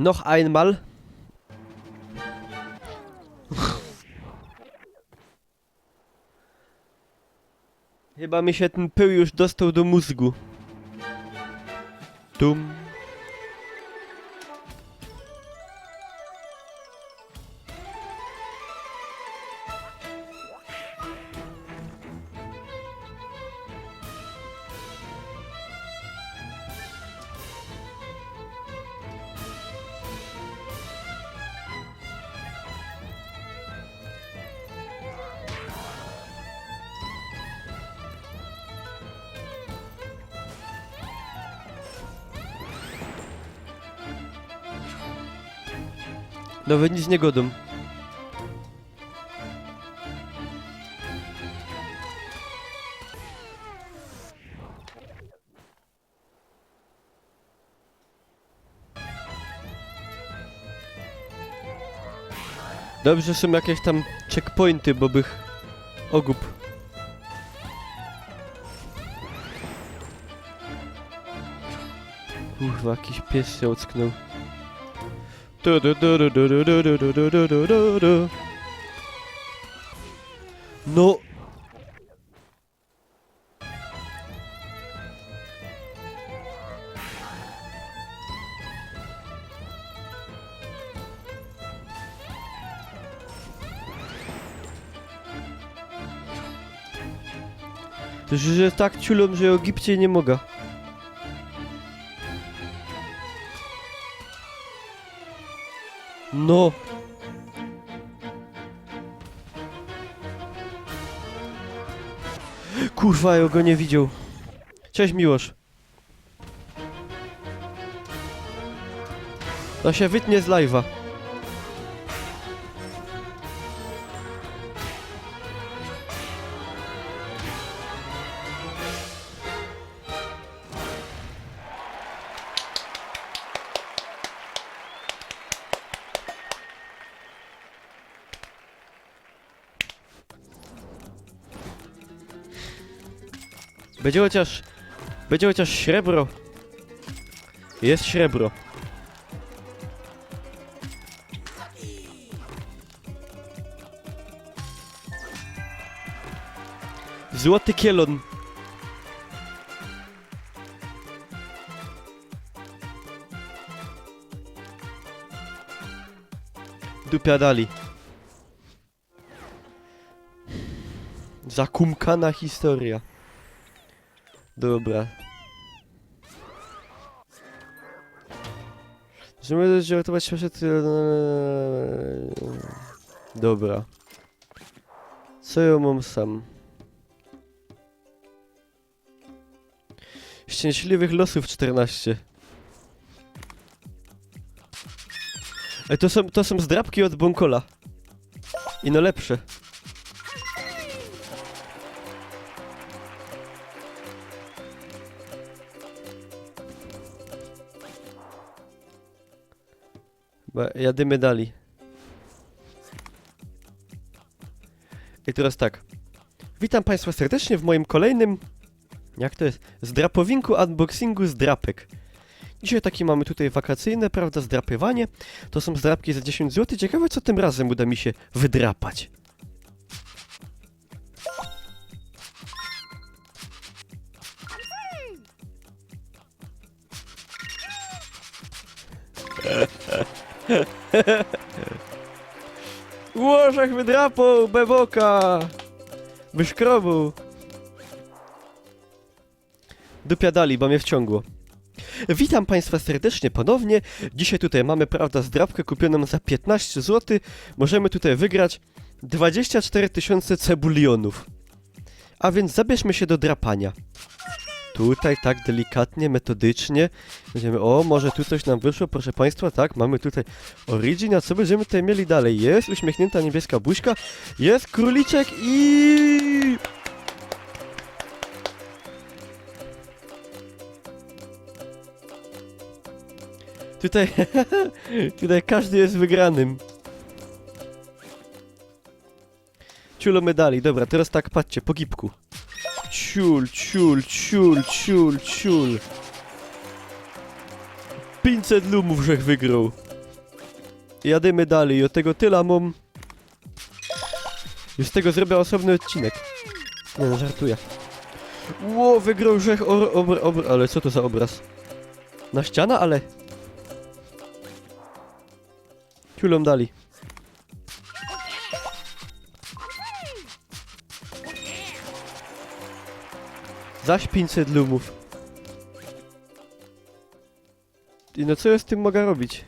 Noch einmal. Chyba mi się ten pył już dostał do mózgu. Dum. Nawet nic nie godą. Dobrze są jakieś tam checkpointy, bo bych ogub. Kurwa, jakiś pies się ocknął. No. To że tak ciulą, że o Egipcie nie mogę. No. Kurwa, ja go nie widział. Cześć, Miłosz. To się wytnie z live'a. Będzie chociaż srebro. Jest srebro. Złoty kielon. Dupiadali. Zakumkana historia. Dobra. Możemy żartować się przed... Dobra. Co ja mam sam? Szczęśliwych losów 14. Ej, to są zdrabki od Bonkola. I no lepsze. Jadymy dalej. I teraz tak. Witam Państwa serdecznie w moim kolejnym... Jak to jest? Zdrapowinku, unboxingu zdrapek. Dzisiaj takie mamy tutaj wakacyjne, prawda, zdrapywanie. To są zdrapki za 10 zł. Ciekawe, co tym razem uda mi się wydrapać. Łożach wydrapał, beboka! Wyszkrobu! Dupiadali, bo mnie wciągło. Witam Państwa serdecznie ponownie. Dzisiaj tutaj mamy, prawda, zdrapkę kupioną za 15 zł. Możemy tutaj wygrać 24 000 cebulionów. A więc zabierzmy się do drapania. Tutaj tak delikatnie, metodycznie. Będziemy, o, może tu coś nam wyszło, proszę Państwa, tak, mamy tutaj Origin, a co będziemy tutaj mieli dalej? Jest uśmiechnięta niebieska buźka, jest króliczek i... Tutaj, tutaj każdy jest wygranym. Ciulo medali, dobra, teraz tak, patrzcie, po gipku. Ciul, ciul, ciul, ciul, ciul. 500 lumów, żech wygrał. jadymy dalej. I od tego tyle mam. Już z tego zrobię osobny odcinek. Nie no, żartuję. Ło, wygrał grzech ale co to za obraz? Na ściana, ale... Ciulom dali. Zaś 500 lumów. I no co ja z tym mogę robić?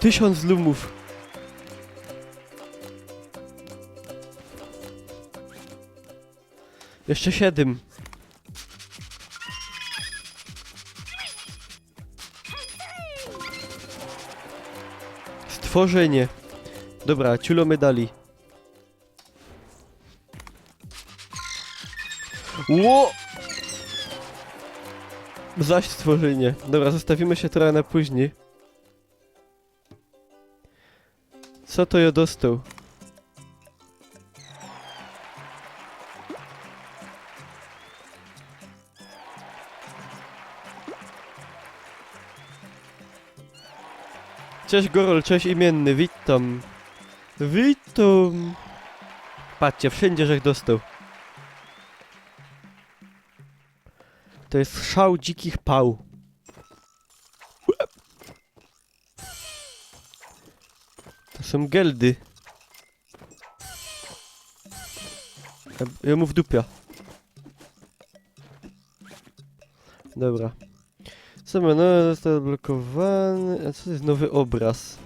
1000 lumów. Jeszcze 7. Stworzenie. Dobra, ciulomy dali. Ło! Zaś stworzenie. Dobra, zostawimy się trochę na później. Co to ja dostał? Cześć Gorol, cześć imienny, witam. Witam. Patrzcie, wszędzie żech dostał. To jest szał dzikich pał. To są geldy. Ja mu w dupia. Dobra. Co ma, no, został odblokowany. A co to jest nowy obraz?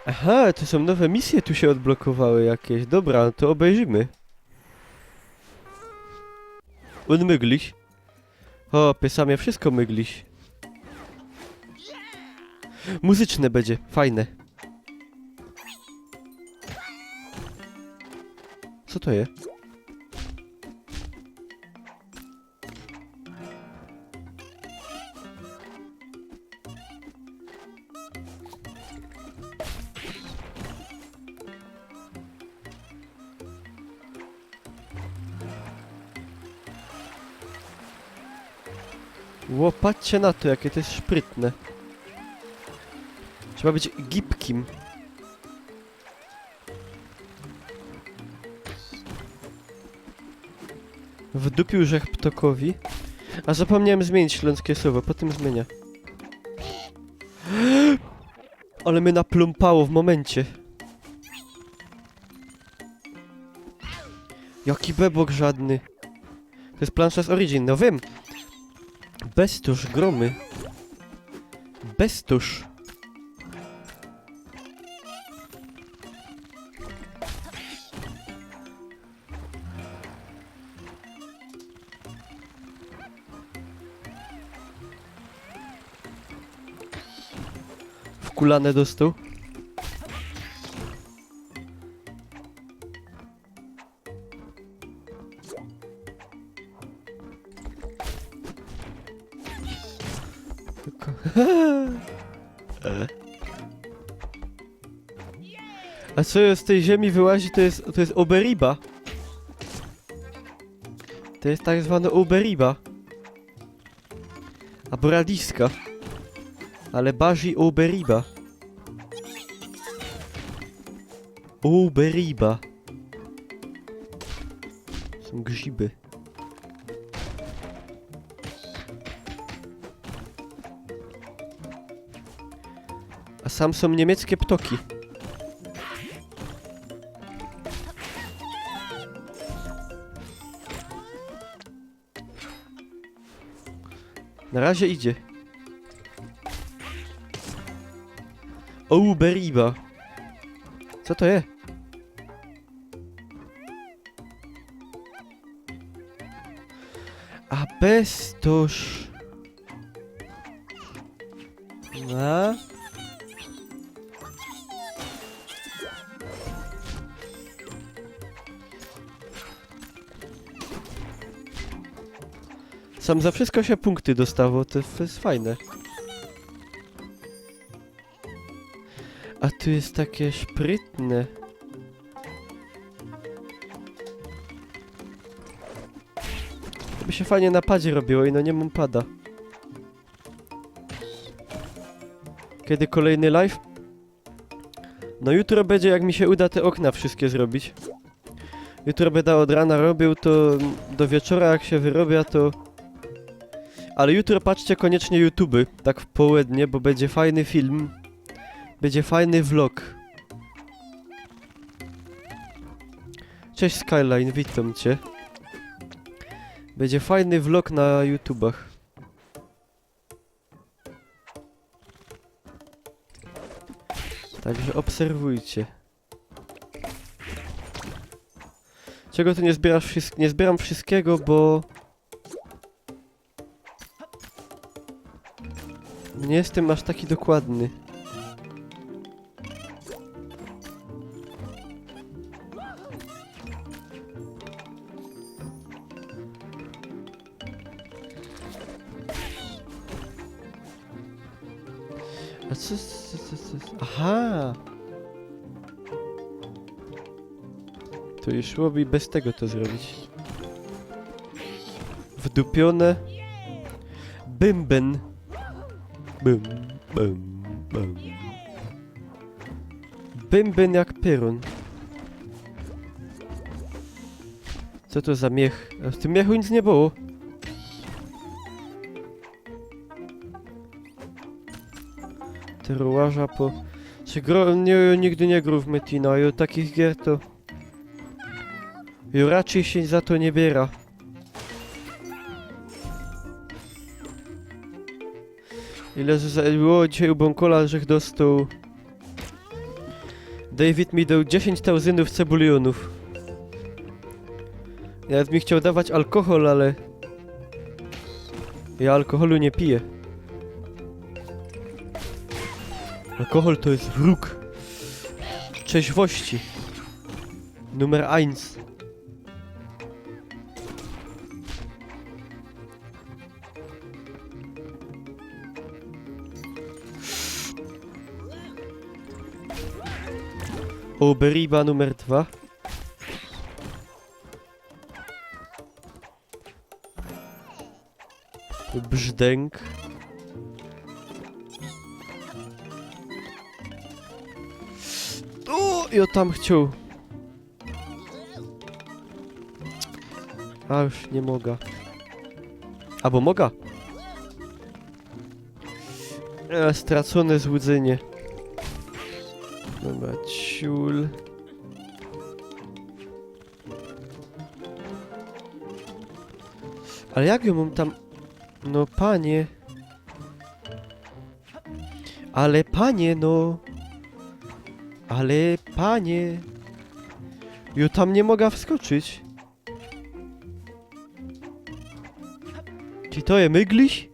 Aha, to są nowe misje tu się odblokowały jakieś. Dobra, to obejrzymy. On mygliś. O, pysamie wszystko mygliś. Muzyczne będzie, fajne. Co to jest? Ło, patrzcie na to, jakie to jest sprytne. Trzeba być gibkim. Wdupił rzech ptokowi. A zapomniałem zmienić śląskie słowo, potem zmienię. Ale mnie napląpało w momencie. Jaki bebok żadny. To jest plansza z Origin, no wiem. Bestusz, gromy. Bestusz. Wkulane dostał. A co z tej ziemi wyłazi, to jest oberiba. To jest tak zwane oberiba. Albo radiska. Ale bardziej oberiba. Oberiba. Są grzyby. A sam są niemieckie ptoki. Na razie idzie. Oberiba. Co to jest? A bestusz. No. Sam za wszystko się punkty dostało, to jest fajne. A tu jest takie sprytne. się fajnie na padzie robiło i no nie mam pada. Kiedy kolejny live? No jutro będzie, jak mi się uda te okna wszystkie zrobić. Jutro będę od rana robił, to do wieczora jak się wyrobia, to... Ale jutro patrzcie koniecznie YouTube, tak w południe, bo będzie fajny film. Będzie fajny vlog. Cześć Skyline, witam cię. Będzie fajny vlog na YouTubach. Także obserwujcie. Czego tu nie zbierasz nie zbieram wszystkiego, bo... Nie jestem aż taki dokładny. A co? Aha! To już szłoby bez tego to zrobić. Wdupione. Bymben. Bym, bym, bym. Bymben jak pyrun. Co to za miech? A w tym miechu nic nie było. Teruarza po... Czy nie, nigdy nie grał w Metina, i od takich gier to... I raczej się za to nie biera. Ile było dzisiaj u Bonkola, żech dostał... David mi dał 10 tałzynów cebulionów. Ja nawet mi chciał dawać alkohol, ale... Ja alkoholu nie piję. Alkohol to jest wróg trzeźwości. Numer 1. Oberiba numer 2. Brzdęk. O, ja tam chciał. A już nie mogę. Albo mogę. Stracone złudzenie. Dobra, ciul. Ale jak ją mam tam... No panie. Ale panie, no. Ale panie. Jo tam nie mogę wskoczyć. Czy to je mygliś?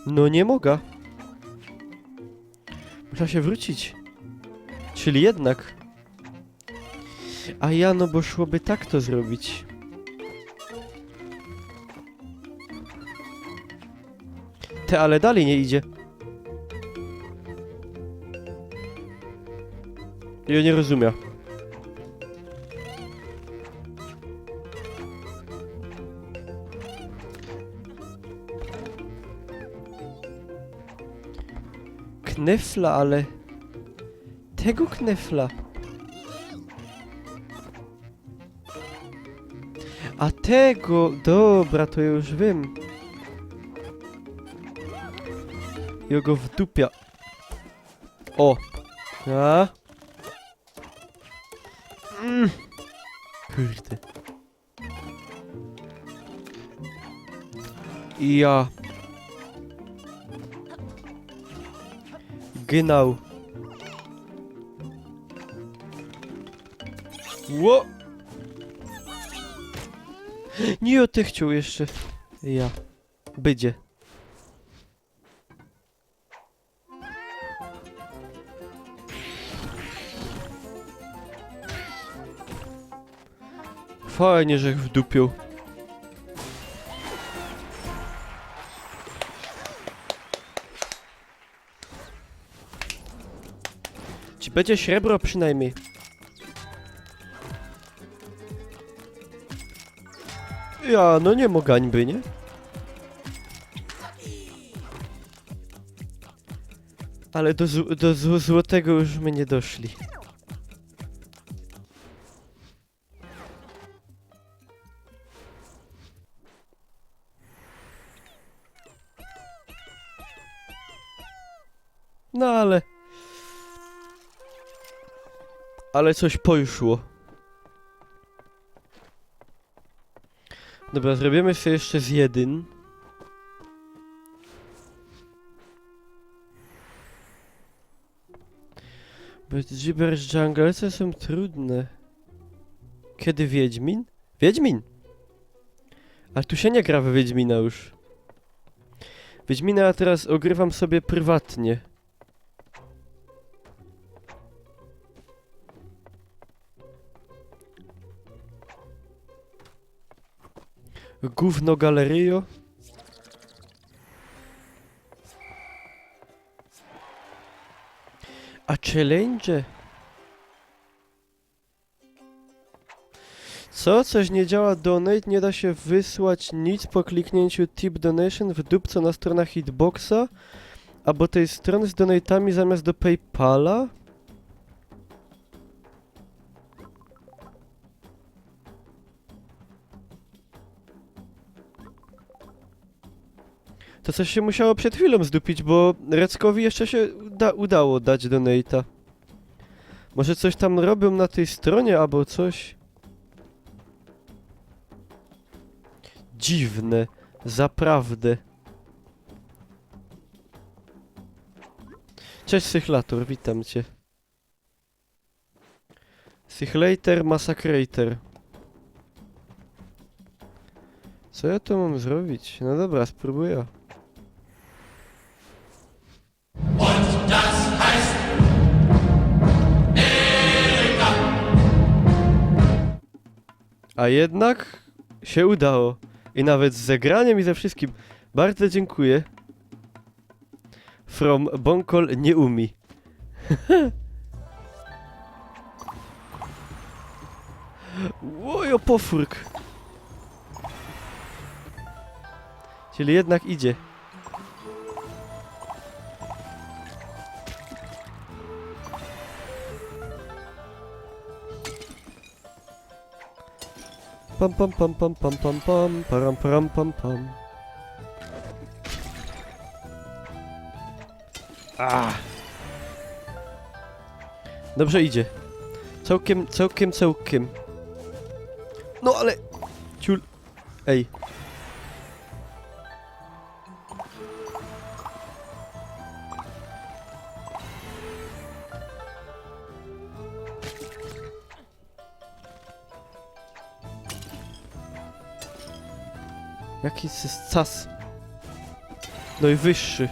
No nie mogę. Muszę się wrócić. Czyli jednak. A ja, no bo szłoby tak to zrobić. Ale dalej nie idzie. Ja nie rozumiem. Knefla, ale... Tego knefla. A tego... Dobra, to ja już wiem. Ja go wdupia. O! A? Kurde. Ja. Genau. Ło! Nie o te chciał jeszcze. Ja. Będzie. Fajnie, że wdupił. Ci będzie srebro przynajmniej. Ja, no nie ma gańby, nie? Ale do złotego już my nie doszli. No ale... Ale coś poszło. Dobra, zrobimy sobie jeszcze z jeden. But Gibberish Jungle, co są trudne. Kiedy Wiedźmin? Wiedźmin! Ale tu się nie gra w Wiedźmina już. Wiedźmina ja teraz ogrywam sobie prywatnie. Gówno galeryjo. A challenge? Co? Coś nie działa donate? Nie da się wysłać nic po kliknięciu tip donation w dupco na stronach hitboxa? Albo tej strony z donatami zamiast do PayPala? To coś się musiało przed chwilą zdupić, bo Reckowi jeszcze się udało dać donate'a. Może coś tam robią na tej stronie, albo coś? Dziwne. Zaprawdę. Cześć Sychlator, witam cię. Sychlator, Massacrator. Co ja tu mam zrobić? No dobra, spróbuję. A jednak się udało. I nawet z zagraniem i ze wszystkim. Bardzo dziękuję. From Bonkol nie umi. Łojo, pofurk. Czyli jednak idzie. Pam pam pam pam pam pam pam param param pam pam. Dobrze idzie. Całkiem. No ale... Ciul... Ej. Jaki cas? No i wyższy.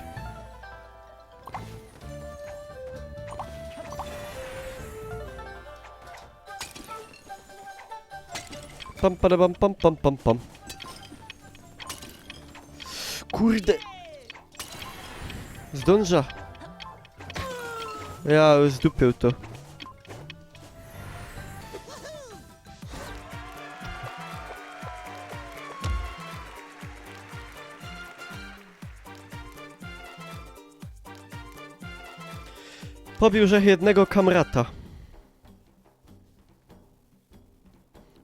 Pam pam pam pam pam pam. Kurde. Zdąża. Ja zdupię to. Pobił, że jednego kamrata.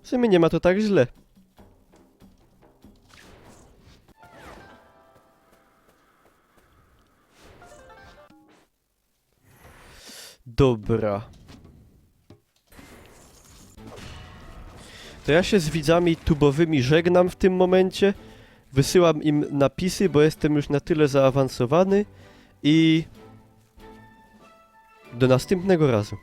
W sumie nie ma to tak źle. Dobra. To ja się z widzami tubowymi żegnam w tym momencie. Wysyłam im napisy, bo jestem już na tyle zaawansowany. I... do następnego razu.